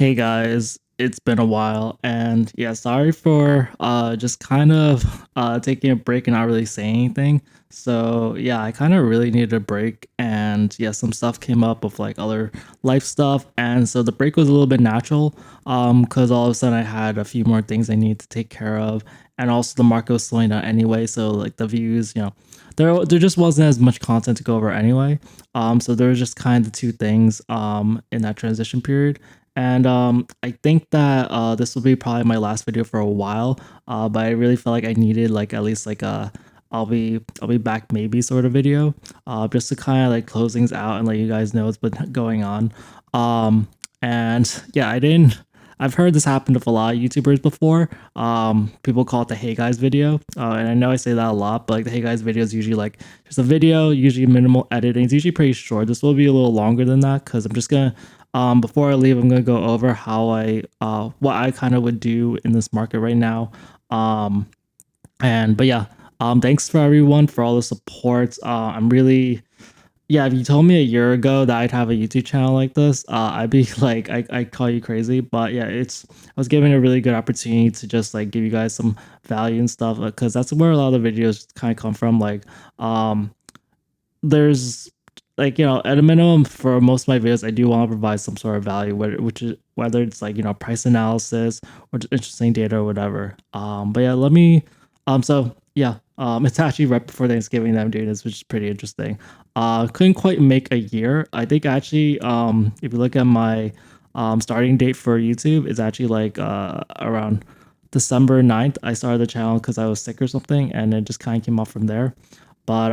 Hey guys, it's been a while, and yeah, sorry for just kind of taking a break and not really saying anything. So yeah, I kind of really needed a break, and yeah, some stuff came up with like other life stuff, and so the break was a little bit natural because all of a sudden I had a few more things I needed to take care of, and also the market was slowing down anyway, so like the views, there just wasn't as much content to go over anyway. So there was just kind of two things in that transition period. And I think that this will be probably my last video for a while. But I really felt like I needed like at least like a I'll be back maybe sort of video, just to kind of like close things out and let you guys know what's been going on. Um, and yeah, I didn't. I've heard this happen with a lot of YouTubers before. People call it the "Hey Guys" video, and I know I say that a lot, but like the "Hey Guys" video is usually like just a video, usually minimal editing. It's usually pretty short. This will be a little longer than that because I'm just gonna before I leave, I'm gonna go over how what I kind of would do in this market right now. Um, but yeah, thanks for everyone for all the support. I'm really yeah. If you told me a year ago that I'd have a YouTube channel like this, I'd be like, I call you crazy. But yeah, I was given a really good opportunity to just like give you guys some value and stuff because that's where a lot of the videos kind of come from. Um, there's like at a minimum for most of my videos I do want to provide some sort of value, which is whether it's like price analysis or just interesting data or whatever. But yeah, let me so yeah, it's actually right before Thanksgiving that I'm doing this, which is pretty interesting. Couldn't quite make a year. I think actually if you look at my starting date for YouTube, it's actually like around December 9th. I started the channel because I was sick or something, and it just kind of came off from there. But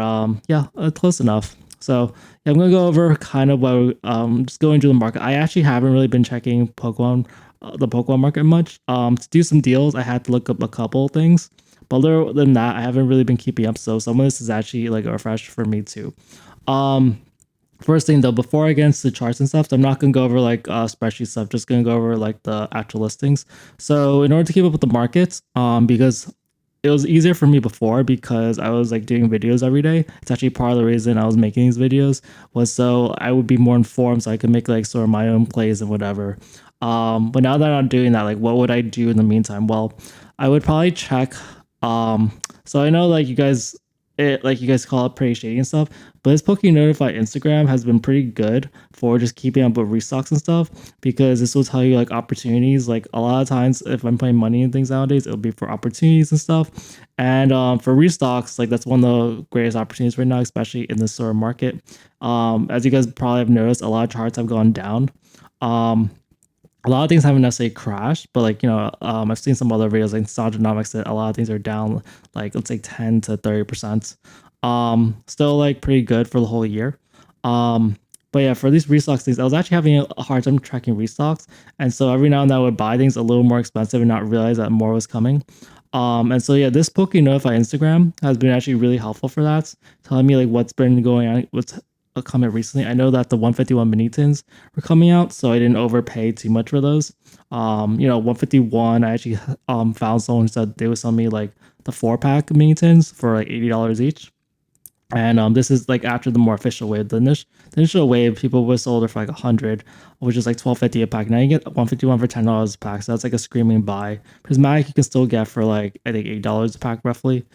yeah, close enough. So yeah, I'm gonna go over kind of what just going to the market. I actually haven't really been checking the Pokemon market much. To do some deals, I had to look up a couple of things. But other than that, I haven't really been keeping up. So some of this is actually like a refresh for me too. Um, First thing though, before I get into the charts and stuff, I'm not gonna go over like spreadsheet stuff. Just gonna go over like the actual listings. So in order to keep up with the markets, because it was easier for me before because I was like doing videos every day. It's actually part of the reason I was making these videos was so I would be more informed, so I could make like sort of my own plays and whatever. But now that I'm doing that, like, what would I do in the meantime? Well, I would probably check. So I know like you guys call it pretty shady and stuff, but this Pokemon Notify Instagram has been pretty good for just keeping up with restocks and stuff because this will tell you like opportunities. Like a lot of times, if I'm playing money and things nowadays, it'll be for opportunities and stuff. And for restocks, like that's one of the greatest opportunities right now, especially in this sort of market. As you guys probably have noticed, a lot of charts have gone down. Um, a lot of things haven't necessarily crashed, but like I've seen some other videos like Soundronomics that a lot of things are down, like let's say 10 to 30%. Still like pretty good for the whole year. But yeah, for these restocks things, I was actually having a hard time tracking restocks, and so every now and then I would buy things a little more expensive and not realize that more was coming. And so yeah, this Poke Notify Instagram has been actually really helpful for that, telling me like what's been going on, what's coming recently. I know that the 151 mini tins were coming out, so I didn't overpay too much for those. 151, I actually found someone who said they would sell me like the 4 pack mini tins for like $80 each. And this is like after the more official wave. The initial wave, people were sold it for like 100, which is like 12.50 a pack. Now you get 151 for $10 a pack, so that's like a screaming buy. Prismatic you can still get for like I think $8 a pack roughly,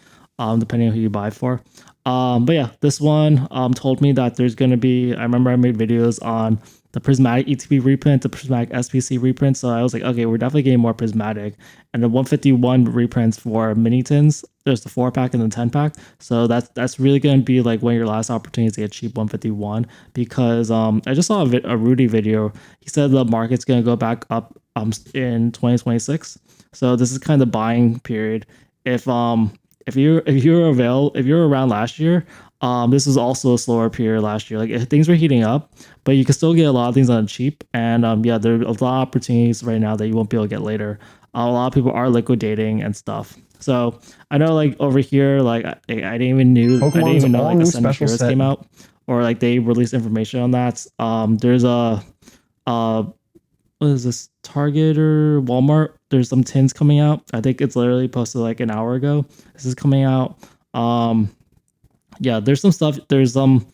depending on who you buy for. But yeah, this one told me that there's gonna be. I remember I made videos on the Prismatic ETB reprint, the Prismatic SPC reprint. So I was like, okay, we're definitely getting more Prismatic. And the 151 reprints for mini tins. There's the 4 pack and the 10 pack. So that's really gonna be like one of your last opportunities to get cheap 151 because I just saw a Rudy video. He said the market's gonna go back up in 2026. So this is kind of the buying period. If if you're around last year, this was also a slower period last year. Like things were heating up, but you can still get a lot of things on cheap. And yeah, there are a lot of opportunities right now that you won't be able to get later. A lot of people are liquidating and stuff. So I know like over here, like I didn't Pokemon's even know all like new Ascendant special Heroes set. came out or like they released information on that. There's a uh what is this Target or Walmart? There's some tins coming out. I think it's literally posted like an hour ago. This is coming out. Um, yeah, there's some stuff. There's some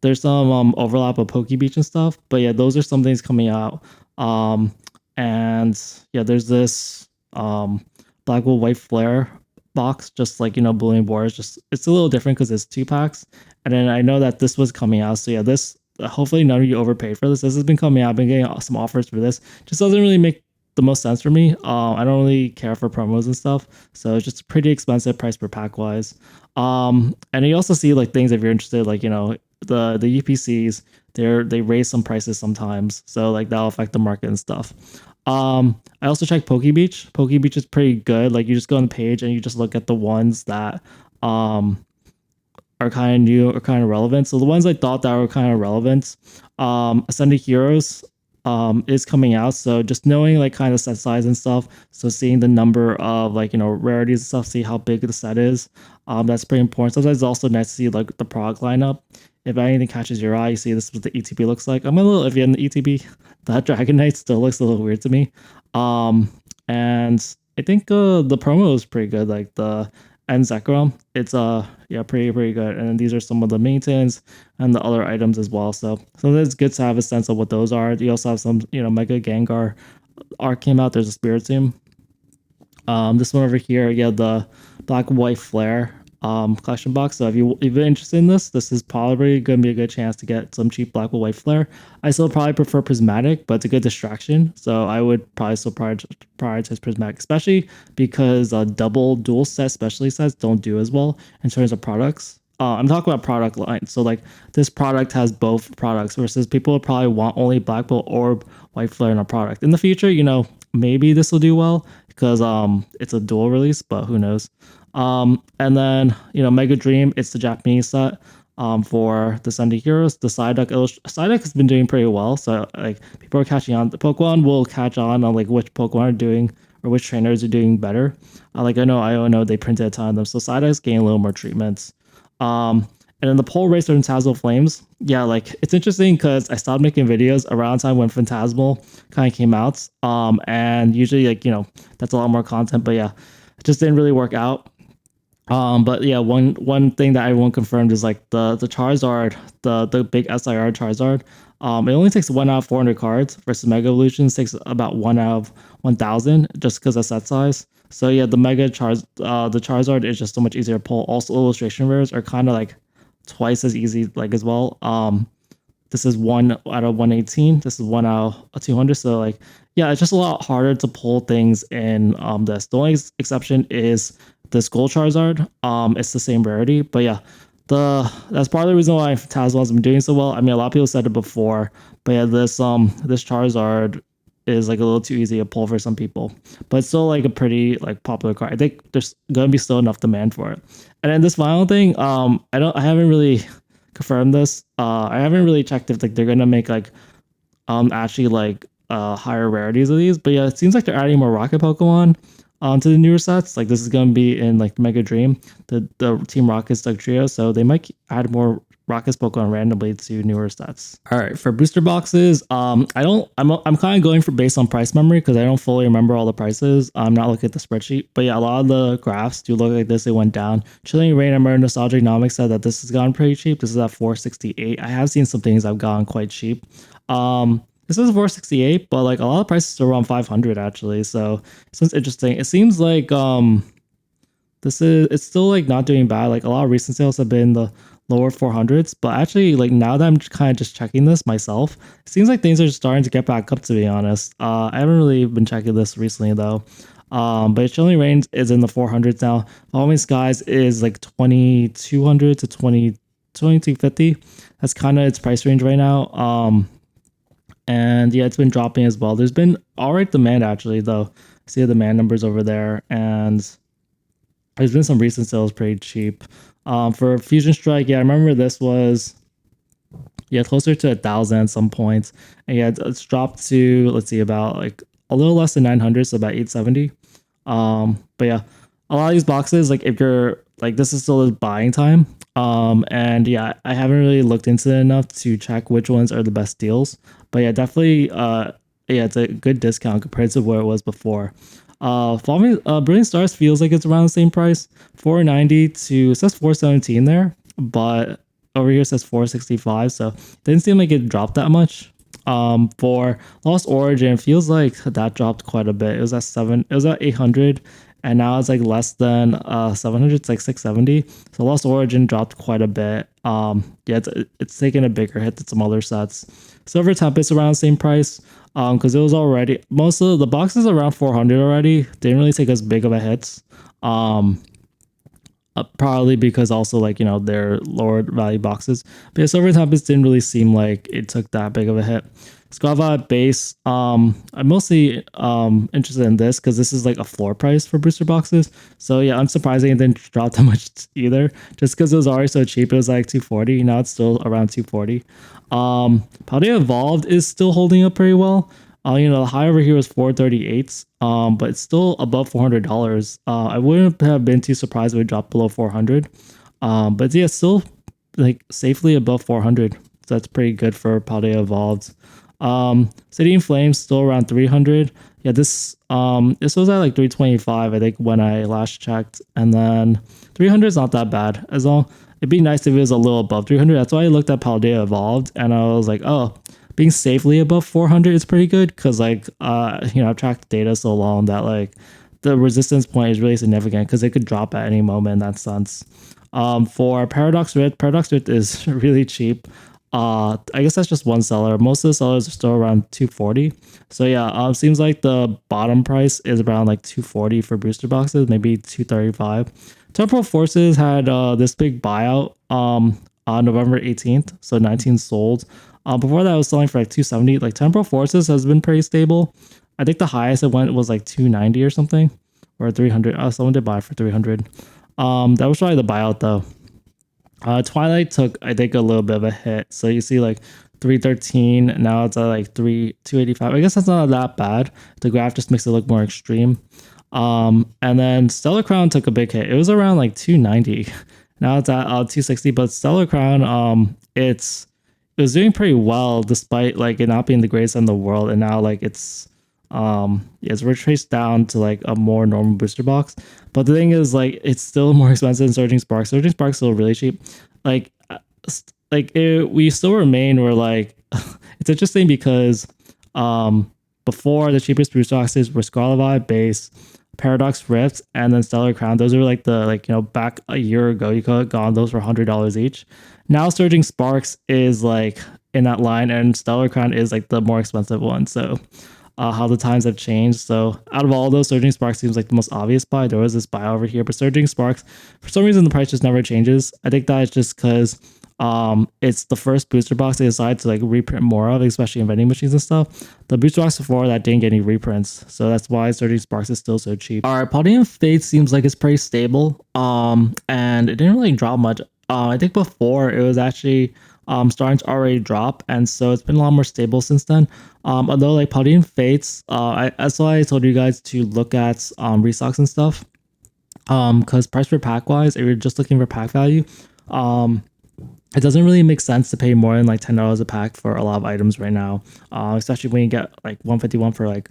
overlap of Poke Beach and stuff. But yeah, those are some things coming out. Um, And yeah, there's this black with white flare box, just like Boolean Wars. Just it's a little different because it's 2 packs. And then I know that this was coming out, so yeah, this hopefully none of you overpaid for this. This has been coming out. I've been getting some offers for this. Just doesn't really make the most sense for me. I don't really care for promos and stuff, so it's just pretty expensive price per pack wise. And you also see like things if you're interested, like the UPCs, they raise some prices sometimes, so like that'll affect the market and stuff. I also checked PokeBeach. PokeBeach is pretty good. Like you just go on the page and you just look at the ones that are kind of new or kind of relevant. So the ones I thought that were kind of relevant, Ascended Heroes is coming out. So just knowing like kind of set size and stuff. So seeing the number of like rarities and stuff, see how big the set is. That's pretty important. Sometimes it's also nice to see like the product lineup. If anything catches your eye, you see this is what the ETB looks like. I'm a little iffy on the ETB. That Dragonite still looks a little weird to me. And I think the promo is pretty good. Like the and Zekrom, it's yeah, pretty good. And then these are some of the maintenance and the other items as well. So it's good to have a sense of what those are. You also have some Mega Gengar art came out. There's a Spirit Team. This one over here, yeah, the black and white flare collection box. So if you're interested in this is probably going to be a good chance to get some cheap black and white flare. I still probably prefer Prismatic, but it's a good distraction. So I would probably still prioritize Prismatic, especially because double dual set specialty sets don't do as well in terms of products. I'm talking about product line. So like this product has both products versus people will probably want only black bolt or white flare in a product. In the future, maybe this will do well because it's a dual release, but who knows. And then Mega Dream, it's the Japanese set for the Sunday Heroes. The Psyduck has been doing pretty well, so like people are catching on. The Pokemon will catch on like which Pokemon are doing or which trainers are doing better. Like I know they printed a ton of them, so Psyduck's getting a little more treatments. And then the Pole Racer and Phantasmal Flames, yeah, like it's interesting because I stopped making videos around time when Phantasmal kind of came out. And usually like that's a lot more content, but yeah, it just didn't really work out. But yeah, one thing that everyone confirmed is like the Charizard, the big SIR Charizard. It only takes 1 out of 400 cards versus Mega Evolutions takes about 1 out of 1,000 just because of set size. So yeah, the Charizard is just so much easier to pull. Also, illustration rares are kind of like twice as easy like as well. This is 1 out of 118. This is 1 out of 200. So like yeah, it's just a lot harder to pull things in this. The only exception is the Skull Charizard. It's the same rarity, but yeah, that's part of the reason why Phantasmal has been doing so well. I mean, a lot of people said it before, but yeah, this Charizard is like a little too easy to pull for some people, but it's still like a pretty like popular card. I think there's gonna be still enough demand for it. And then this final thing, I haven't really confirmed this. I haven't really checked if like they're gonna make like actually like higher rarities of these, but yeah, it seems like they're adding more Rocket Pokemon onto the newer sets. Like this is gonna be in like Mega Dream, the Team Rocket's like trio, so they might add more Rocket's Pokemon randomly to newer sets. All right, for booster boxes, I'm kind of going for based on price memory because I don't fully remember all the prices. I'm not looking at the spreadsheet, but yeah, a lot of the graphs do look like this. They went down. Chilling Rain and Murder Nostalgic Nomics said that this has gone pretty cheap. This is at 468. I have seen some things that have gone quite cheap. This is 468, but like a lot of prices are around 500 actually. So it's interesting. It seems like it's still like not doing bad. Like a lot of recent sales have been in the lower 400s, but actually like now that I'm kind of just checking this myself, it seems like things are starting to get back up, to be honest. I haven't really been checking this recently though. But Chilling Rain is in the 400s now. Always Skies is like 2200 to 2250. That's kind of its price range right now. And yeah, it's been dropping as well. There's been all right demand actually, though. See the demand numbers over there, and there's been some recent sales pretty cheap. For Fusion Strike, yeah, I remember this was closer to 1,000 at some points, and yeah, it's dropped to about like a little less than 900, so about 870. But yeah, a lot of these boxes, like if you're like this is still buying time. And yeah, I haven't really looked into it enough to check which ones are the best deals. But yeah, definitely it's a good discount compared to where it was before. Brilliant Stars feels like it's around the same price. 490 to it says 417 there, but over here it says 465, so it didn't seem like it dropped that much. For Lost Origin, it feels like that dropped quite a bit. It was at 800, and now it's like less than 700. It's like 670. So Lost Origin dropped quite a bit. Yeah, it's taken a bigger hit than some other sets. Silver Tempest around the same price. Because it was already most of the boxes around 400 already. Didn't really take as big of a hit. Um, Probably because also like they're lower value boxes. But yeah, Silver Tempest didn't really seem like it took that big of a hit. Squava base. I'm mostly interested in this because this is like a floor price for booster boxes. So yeah, unsurprising it didn't drop that much either. Just because it was already so cheap, it was like 240. Now it's still around 240. Paldean Evolved is still holding up pretty well. The high over here was 438, but it's still above $400. I wouldn't have been too surprised if it dropped below 400. But yeah, still like safely above 400. So that's pretty good for Paldean Evolved. City in Flames still around 300. Yeah, this was at like 325, I think, when I last checked, and then 300 is not that bad. As long it'd be nice if it was a little above 300. That's why I looked at Paldean Evolved, and I was like, oh, being safely above 400 is pretty good because like I've tracked the data so long that like the resistance point is really significant because it could drop at any moment in that sense. For Paradox Rift is really cheap. I guess that's just one seller. Most of the sellers are still around 240. So yeah, seems like the bottom price is around like 240 for booster boxes, maybe 235. Temporal Forces had this big buyout on November 18th, so 19 sold. Before that, I was selling for like 270. Like Temporal Forces has been pretty stable. I think the highest it went was like 290 or something, or 300. Someone did buy for 300. That was probably the buyout though. Twilight took, I think, a little bit of a hit. So you see like 313. Now it's at like 285. I guess that's not that bad. The graph just makes it look more extreme. And then Stellar Crown took a big hit. It was around like 290. Now it's at 260. But Stellar Crown, it was doing pretty well despite like it not being the greatest in the world, and now like it's retraced down to like a more normal booster box. But the thing is, like, it's still more expensive than Surging Spark. Surging Spark's still really cheap. Like we still remain where like it's interesting because before the cheapest booster boxes were Scarlet Vibe base, Paradox Rift, and then Stellar Crown. Those are like back a year ago you could have gone those for $100 each. Now Surging Sparks is like in that line, and Stellar Crown is like the more expensive one. So how the times have changed. So out of all those, Surging Sparks seems like the most obvious buy. There was this buy over here, but Surging Sparks, for some reason, the price just never changes. I think that is just because it's the first booster box they decided to like reprint more of, especially in vending machines and stuff. The booster box before that didn't get any reprints, so that's why Surging Sparks is still so cheap. All right, Paldean Fates seems like it's pretty stable, and it didn't really drop much. I think before it was actually starting to already drop, and so it's been a lot more stable since then. Although like Paldean Fates, that's why I told you guys to look at restocks and stuff. Because price per pack wise, if you're just looking for pack value, it doesn't really make sense to pay more than like $10 a pack for a lot of items right now. Especially when you get like 151 for like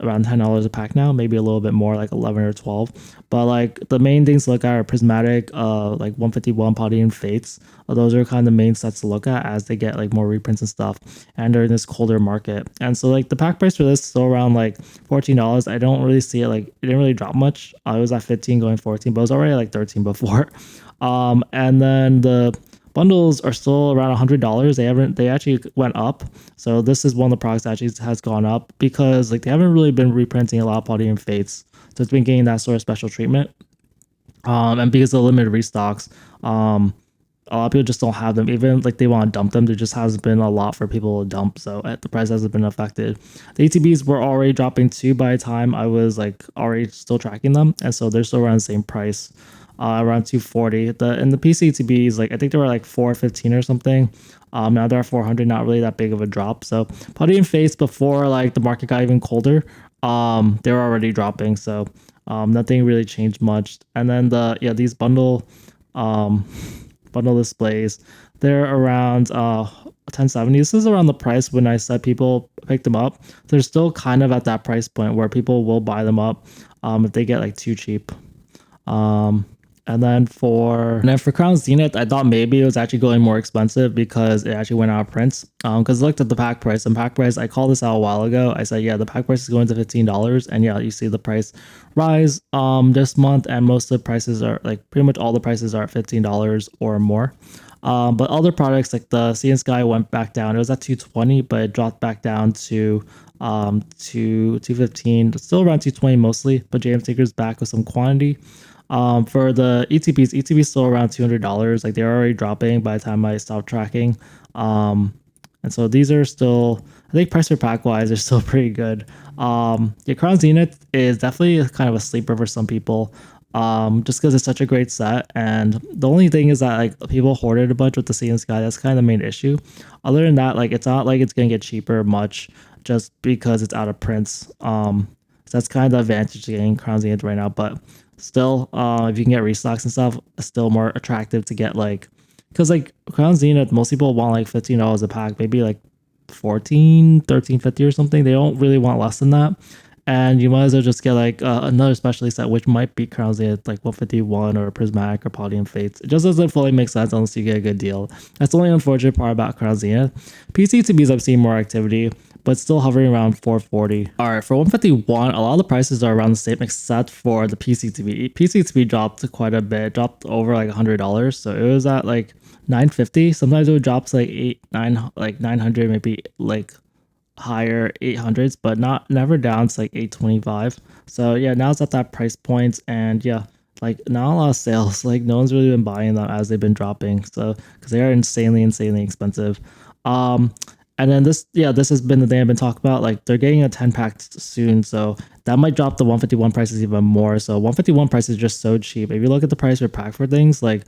around $10 a pack now, maybe a little bit more, like 11 or 12. But like the main things to look at are Prismatic, like 151 Paldean Fates. Those are kind of the main sets to look at as they get like more reprints and stuff, and they're in this colder market. And so like the pack price for this is still around like $14. I don't really see it, like it didn't really drop much. It was at 15 going 14, but it was already like 13 before. And then the bundles are still around $100. They actually went up. So this is one of the products that actually has gone up because like they haven't really been reprinting a lot of Paldean Fates. So it's been getting that sort of special treatment. And because of the limited restocks, a lot of people just don't have them. Even like they want to dump them, there just hasn't been a lot for people to dump. So the price hasn't been affected. The ATBs were already dropping too by the time I was like already still tracking them. And so they're still around the same price. Around 240. And the PCTBs, like I think they were like 415 or something. Now they're 400, not really that big of a drop. So Paldean Fates before like the market got even colder, they were already dropping. So nothing really changed much. And then these bundle displays, they're around 1070. This is around the price when I said people pick them up. They're still kind of at that price point where people will buy them up if they get like too cheap. And then for Crown Zenith, I thought maybe it was actually going more expensive because it actually went out of prints. Because I looked at the pack price, and pack price, I called this out a while ago. I said, yeah, the pack price is going to $15, and yeah, you see the price rise this month, and most of the prices are like pretty much all the prices are at $15 or more. But other products like the Sea and Sky went back down. It was at 220, but it dropped back down to 215. Still around 220 mostly, but JM Tinker's back with some quantity. For the ETBs still around $200. Like they're already dropping by the time I stop tracking. And so these are still, I think price per pack wise, are still pretty good. Yeah, Crown Zenith is definitely kind of a sleeper for some people. Just because it's such a great set, and the only thing is that like people hoarded a bunch with the Sea and Sky. That's kind of the main issue. Other than that, like it's not like it's gonna get cheaper much just because it's out of prints. So that's kind of the advantage to getting Crown Zenith right now. But still, if you can get restocks and stuff, it's still more attractive to get like, because like Crown Zenith, most people want like $15 a pack, maybe like 14, 13.50 or something. They don't really want less than that. And you might as well just get like another specialty set, which might be Crown Zenith, like 151 or Prismatic or Paldean Fates. It just doesn't fully make sense unless you get a good deal. That's the only unfortunate part about Crown Zenith. PCTBs, I've seen more activity, but still hovering around 440. All right, for 151, a lot of the prices are around the same except for the PCTB. PCTB dropped quite a bit, dropped over like $100. So it was at like 950. Sometimes it would drop to like 900, maybe like higher 800s, but never down to like 825. So yeah, now it's at that price point, and yeah, like not a lot of sales. Like no one's really been buying them as they've been dropping. So because they are insanely expensive. And then this has been the thing I've been talking about. Like they're getting a 10 pack soon, so that might drop the 151 prices even more. So 151 price is just so cheap. If you look at the price per pack for things, like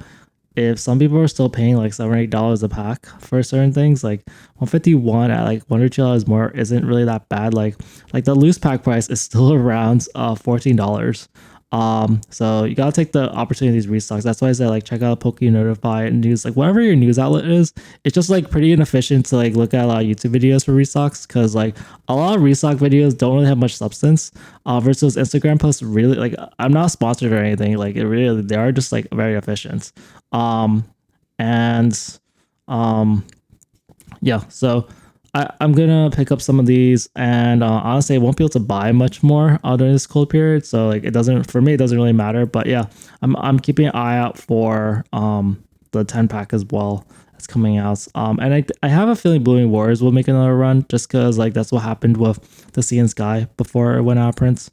if some people are still paying like $7 or $8 a pack for certain things, like 151 at like $1 or $2 more isn't really that bad. Like the loose pack price is still around $14. So you gotta take the opportunity of these restocks. That's why I said like check out Poke Notify and news, like whatever your news outlet is. It's just like pretty inefficient to like look at a lot of YouTube videos for restocks, because like a lot of restock videos don't really have much substance. Versus Instagram posts really, like I'm not sponsored or anything. Like it really, they are just like very efficient. And yeah, so I'm gonna pick up some of these, and honestly, I won't be able to buy much more during this cold period. So like it doesn't, for me, it doesn't really matter. But yeah, I'm keeping an eye out for the 10 pack as well that's coming out. And I have a feeling Blooming Warriors will make another run, just because like that's what happened with the Sea and Sky before it went out of prints.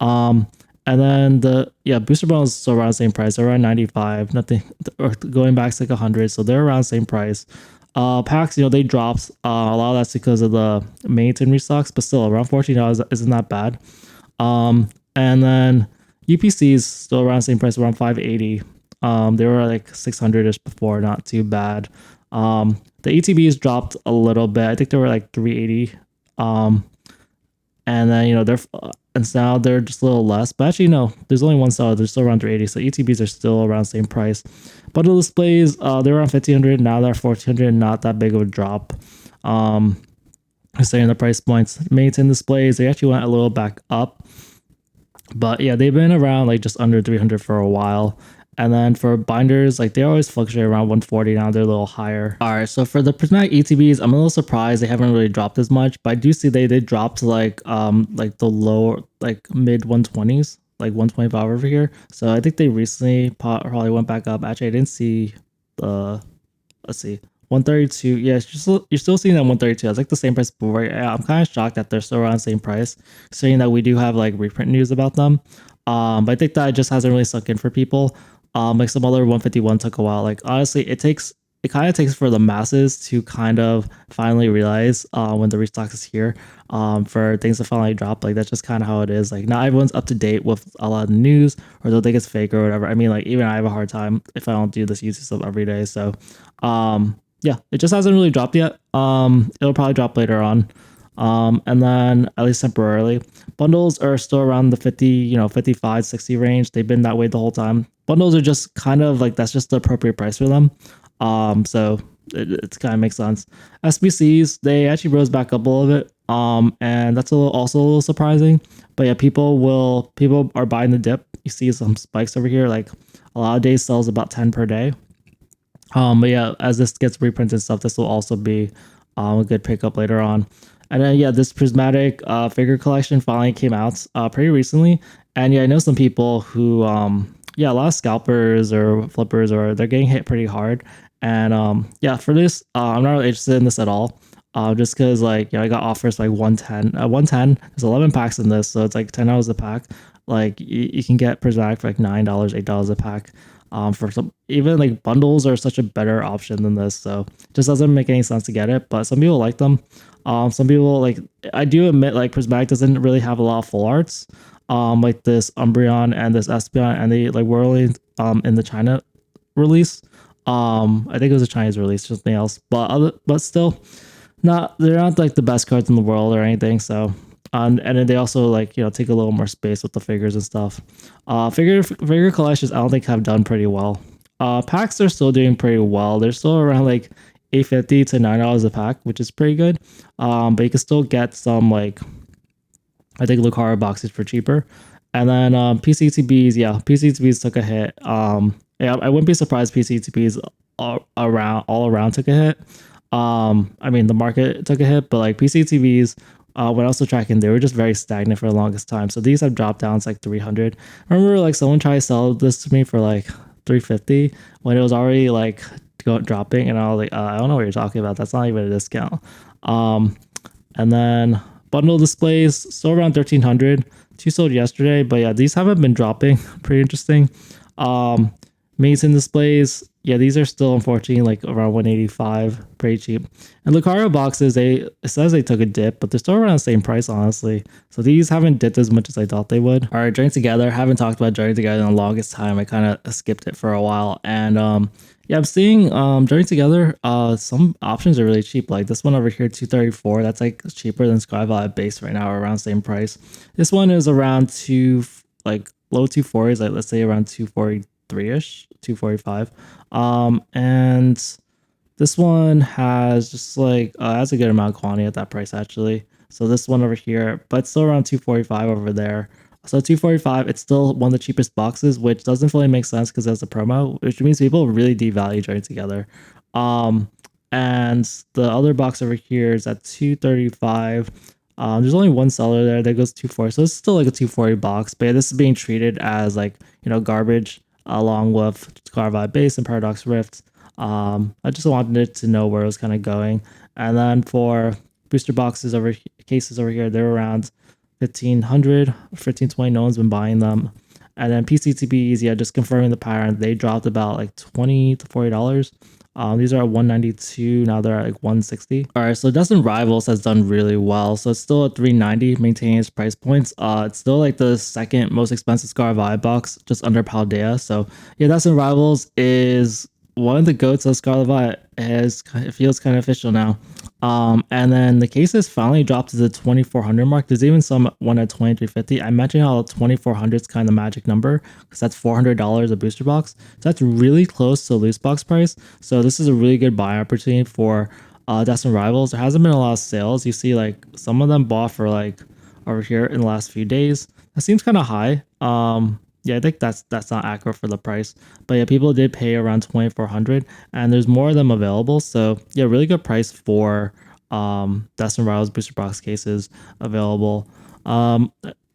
And then booster bundles still around the same price, around 95, nothing, or going back to like 100, so they're around the same price. Packs, they dropped. A lot of that's because of the maintain restocks, but still around $14 isn't that bad. And then UPCs still around the same price, around 580. They were like 600ish before, not too bad. The ETBs dropped a little bit. I think they were like 380. And then they're and now they're just a little less, but actually no, there's only one seller. They're still around 380, so ETBs are still around the same price. Bundle displays, they're around 1500, now they're 1400, not that big of a drop. Staying the price points. Maintain displays, they actually went a little back up, but yeah, they've been around like just under 300 for a while. And then for binders, like they always fluctuate around 140. Now they're a little higher. All right, so for the prismatic ETBs, I'm a little surprised they haven't really dropped as much, but I do see they dropped to like the lower, like mid 120s, like 125 over here. So I think they recently probably went back up. Actually, I didn't see the, let's see, 132. Yeah, you're still seeing that 132. It's like the same price before. Yeah, I'm kind of shocked that they're still around the same price, saying that we do have like reprint news about them. But I think that just hasn't really sunk in for people. Like some other 151 took a while. Like honestly, it kind of takes for the masses to kind of finally realize when the restock is here, for things to finally drop. Like that's just kind of how it is. Like not everyone's up to date with a lot of news, or they'll think it's fake or whatever. I mean, like even I have a hard time if I don't do this YouTube stuff every day. So yeah, it just hasn't really dropped yet. It'll probably drop later on. And then at least temporarily, bundles are still around the 50, 55, 60 range. They've been that way the whole time. Bundles are just kind of like, that's just the appropriate price for them. So it kind of makes sense. SBCs, they actually rose back up a little bit. And that's also a little surprising. But yeah, people are buying the dip. You see some spikes over here. Like a lot of days sells about 10 per day. But yeah, as this gets reprinted and stuff, this will also be a good pickup later on. And then yeah, this prismatic figure collection finally came out pretty recently. And yeah, I know some people who yeah, a lot of scalpers or flippers or they're getting hit pretty hard. And yeah, for this, I'm not really interested in this at all. Just because like I got offers like 110. 110. There's 11 packs in this, so it's like $10 a pack. Like you can get prismatic for like $9, $8 a pack. For some even like bundles are such a better option than this, so it just doesn't make any sense to get it. But some people like them. Some people like I do admit like Prismatic doesn't really have a lot of full arts. Like this Umbreon and this Espeon, and they like were only in the China release. I think it was a Chinese release, something else. But still, they're not like the best cards in the world or anything. So and then they also like take a little more space with the figures and stuff. Figure collections I don't think have done pretty well. Packs are still doing pretty well. They're still around like $8.50 to $9 a pack, which is pretty good. But you can still get some like I think Lucario boxes for cheaper. And then PCTBs, yeah, PCTBs took a hit. Yeah, I wouldn't be surprised PCTBs all around took a hit. I mean the market took a hit, but like PCTVs, when I was tracking, they were just very stagnant for the longest time. So these have dropped down to like 300. I remember like someone tried to sell this to me for like 350 when it was already like dropping, and I was like, I don't know what you're talking about. That's not even a discount. And then bundle displays still around 1300. Two sold yesterday, but yeah, these haven't been dropping. Pretty interesting. Mason displays, yeah, these are still unfortunately like around 185, pretty cheap. And Lucario boxes, it says they took a dip, but they're still around the same price, honestly. So these haven't dipped as much as I thought they would. All right, Journey Together. Haven't talked about Journey Together in the longest time. I kind of skipped it for a while, and yeah, I'm seeing Journey Together. Some options are really cheap. Like this one over here, 234. That's like cheaper than Skyviolet base right now, around the same price. This one is around low 240s, like let's say around 243ish, 245. And this one has just like has a good amount of quantity at that price actually. So this one over here, but still around 245 over there. So 245, it's still one of the cheapest boxes, which doesn't really make sense because there's a promo, which means people really devalue Journey Together. And the other box over here is at 235. There's only one seller there that goes 240, so it's still like a 240 box. But yeah, this is being treated as like garbage along with Scarvi Base and Paradox Rift. I just wanted to know where it was kind of going. And then for booster boxes cases over here, they're around 1500, 1520. No one's been buying them. And then PCTBs, yeah, just confirming the pattern, they dropped about like $20 to $40. These are at 192. Now they're at like 160. All right, so Destined Rivals has done really well. So it's still at 390, maintaining its price points. It's still like the second most expensive Scarlet box, just under Paldea. So yeah, Destined Rivals is one of the goats of Scarlet Violet. It feels kind of official now. And then the cases finally dropped to the 2400 mark. There's even one at 2350. I mentioned how 2400 is kind of the magic number because that's $400 a booster box. So that's really close to loose box price. So this is a really good buy opportunity for Destined Rivals. There hasn't been a lot of sales. You see like some of them bought for like over here in the last few days. That seems kind of high. Yeah, I think that's not accurate for the price. But yeah, people did pay around 2400 and there's more of them available. So yeah, really good price for Destined Rivals booster box cases available. And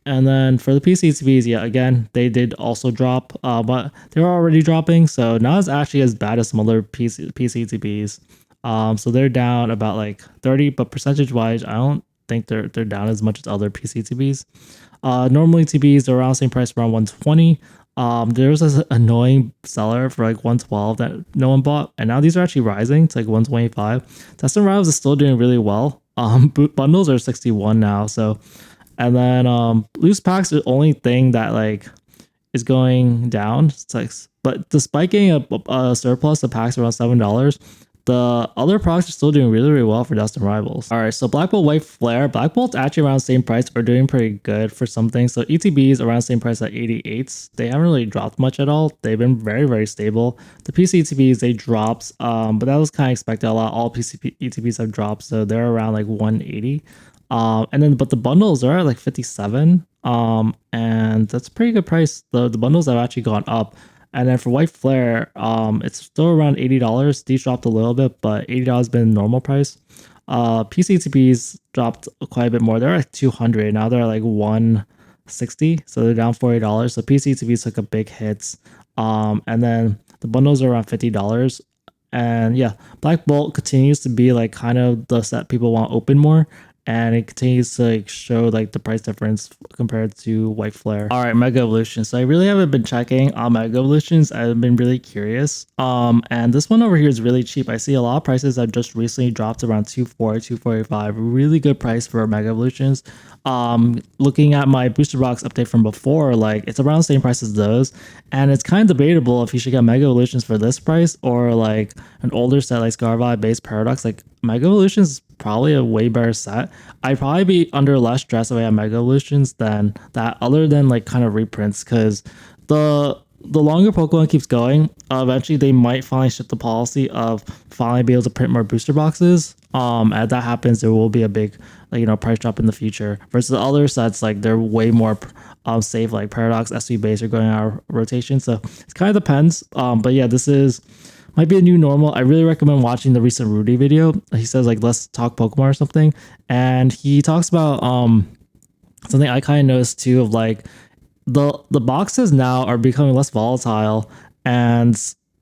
then for the PCTBs, yeah, again, they did also drop, but they were already dropping. So not as actually as bad as some other PCTBs. So they're down about like 30, but percentage wise, I don't think they're down as much as other PCTBs. Normally TBs are around the same price, around 120. There was this annoying seller for like 112 that no one bought, and now these are actually rising to like 125. Destined Rivals is still doing really well. Bundles are 61 now, so and then loose packs are the only thing that like is going down. It's like, but despite getting a surplus of packs around $7, the other products are still doing really, really well for Destined Rivals. All right, so Black Bolt White Flare. Black Bolt's actually around the same price or doing pretty good for some things. So ETB is around the same price at 88s. They haven't really dropped much at all. They've been very, very stable. The PC ETBs, they dropped, but that was kind of expected. All PC ETBs have dropped, so they're around like 180. And then but the bundles are at like 57. And that's a pretty good price. The bundles have actually gone up. And then for White Flare, it's still around $80. These dropped a little bit, but $80 has been normal price. PCTPs dropped quite a bit more. They're like 200 now. They're like 160, so they're down $40. So PCTPs took a big hit. And then the bundles are around $50. And yeah, Black Bolt continues to be like kind of the set people want to open more, and it continues to like show like the price difference compared to White Flare. All right, Mega Evolutions. So I really haven't been checking on Mega Evolutions. I've been really curious. And this one over here is really cheap. I see a lot of prices that just recently dropped around 240, 245. Really good price for Mega Evolutions. Looking at my booster box update from before, like it's around the same price as those, and it's kind of debatable if you should get Mega Evolutions for this price or like an older set like Scarvi Base Paradox. Like Mega Evolutions is probably a way better set. I'd probably be under less stress if I had Mega Evolutions than that, other than like kind of reprints, because the longer Pokemon keeps going, eventually they might finally shift the policy of finally be able to print more booster boxes. As that happens, there will be a big, like, price drop in the future. Versus the other sets, like they're way more safe, like Paradox, SV Base are going out of rotation. So it kind of depends. But yeah, this is might be a new normal. I really recommend watching the recent Rudy video. He says like let's talk Pokemon or something, and he talks about something I kind of noticed too of like the boxes now are becoming less volatile, and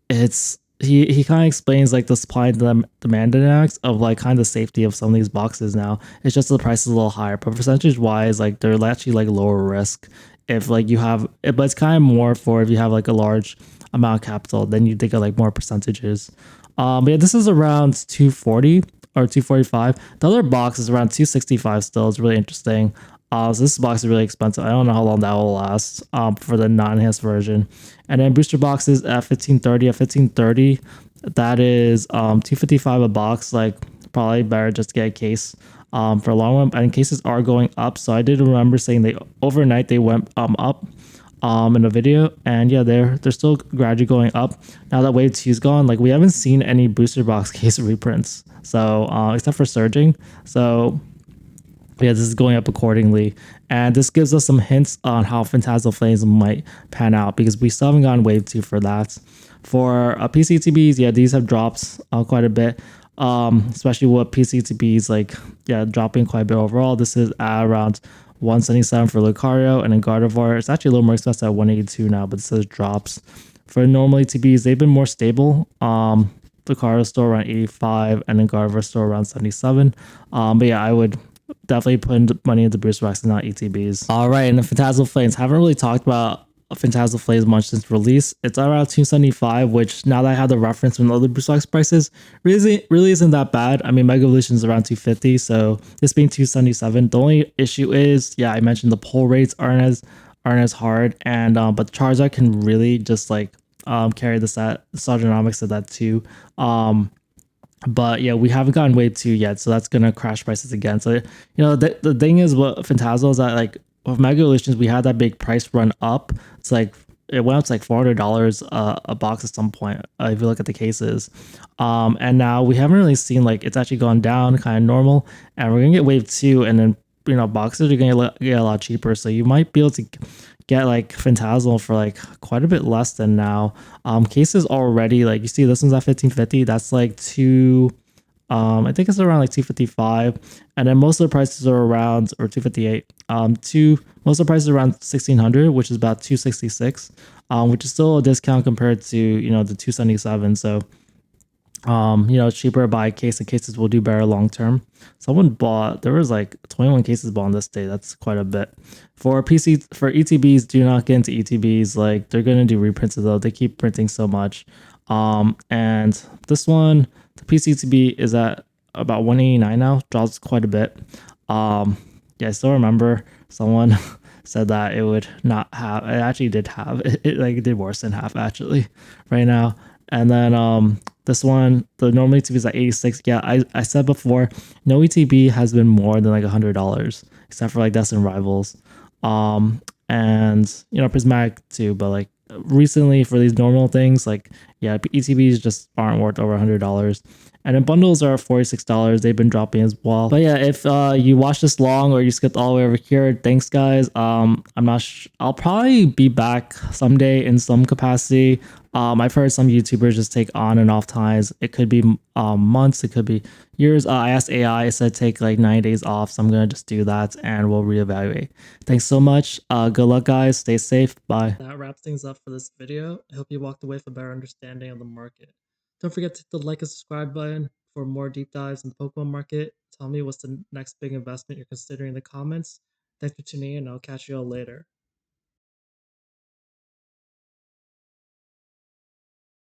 it's he kind of explains like the supply and demand dynamics of like kind of safety of some of these boxes now. It's just the price is a little higher, but percentage wise, like they're actually like lower risk if like you have it, but it's kind of more for if you have like a large amount of capital, then you think of like more percentages. But yeah, this is around 240 or 245. The other box is around 265 still. It's really interesting. So this box is really expensive. I don't know how long that will last for the non-enhanced version. And then booster boxes at 1530. At 1530, that is 255 a box. Like probably better just to get a case for a long one. And cases are going up. So I did remember saying they overnight they went up in a video, and yeah, they're still gradually going up. Now that wave 2 is gone, like we haven't seen any booster box case reprints. So except for surging. So yeah, this is going up accordingly, and this gives us some hints on how Phantasmal Flames might pan out because we still haven't gotten wave 2 for that. For PCTBs, yeah, these have dropped quite a bit, especially with PCTBs like dropping quite a bit overall. This is at around 177 for Lucario, and then Gardevoir it's actually a little more expensive at 182 now, but it says drops. For normal ETBs, they've been more stable. Lucario is still around 85, and then Gardevoir is still around 77. But yeah, I would definitely put money into booster box and not ETBs. All right, and the Phantasmal Flames. Haven't really talked about Phantasmal Flames much since release. It's around 275, which now that I have the reference from other booster box prices, really isn't that bad. I mean, Mega Evolution is around 250, so this being 277. The only issue is, yeah, I mentioned the pull rates aren't as hard, and but Charizard can really just like carry the set. Sargenomics did that too. But yeah, we haven't gotten wave 2 yet, so that's gonna crash prices again. So the thing is, what Phantasmal is that like with Mega Evolutions, we had that big price run up. It's like it went up to like $400 a box at some point if you look at the cases. And now we haven't really seen like it's actually gone down, kind of normal, and we're gonna get wave 2, and then boxes are gonna get a lot cheaper. So you might be able to get like Phantasmal for like quite a bit less than now. Cases already, like you see this one's at 1550. That's like I think it's around like 255, and then most of the prices are around, or 258. Most of the prices are around 1600, which is about 266, which is still a discount compared to the 277. So it's cheaper to buy a case, and cases will do better long term. There was like 21 cases bought on this day. That's quite a bit. For ETBs, do not get into ETBs. Like they're gonna do reprints though. They keep printing so much. And this one, the PCTB is at about 189 now. Drops quite a bit. Yeah, I still remember someone said that it would not have. It actually did have. It did worse than half actually right now. And then this one, the normal ETB is at 86. Yeah, I said before, no ETB has been more than like $100, except for like Destined Rivals. And Prismatic too, but like recently for these normal things, like yeah, ETBs just aren't worth over $100. And then bundles are $46. They've been dropping as well. But yeah, if you watch this long or you skipped all the way over here, thanks guys. I'm not. I'll probably be back someday in some capacity. I've heard some YouTubers just take on and off times. It could be months, it could be years. I asked AI, it said take like 9 days off, so I'm gonna just do that and we'll reevaluate. Thanks so much. Good luck, guys. Stay safe. Bye. That wraps things up for this video. I hope you walked away with a better understanding of the market. Don't forget to hit the like and subscribe button for more deep dives in the Pokemon market. Tell me what's the next big investment you're considering in the comments. Thanks for tuning in, and I'll catch you all later.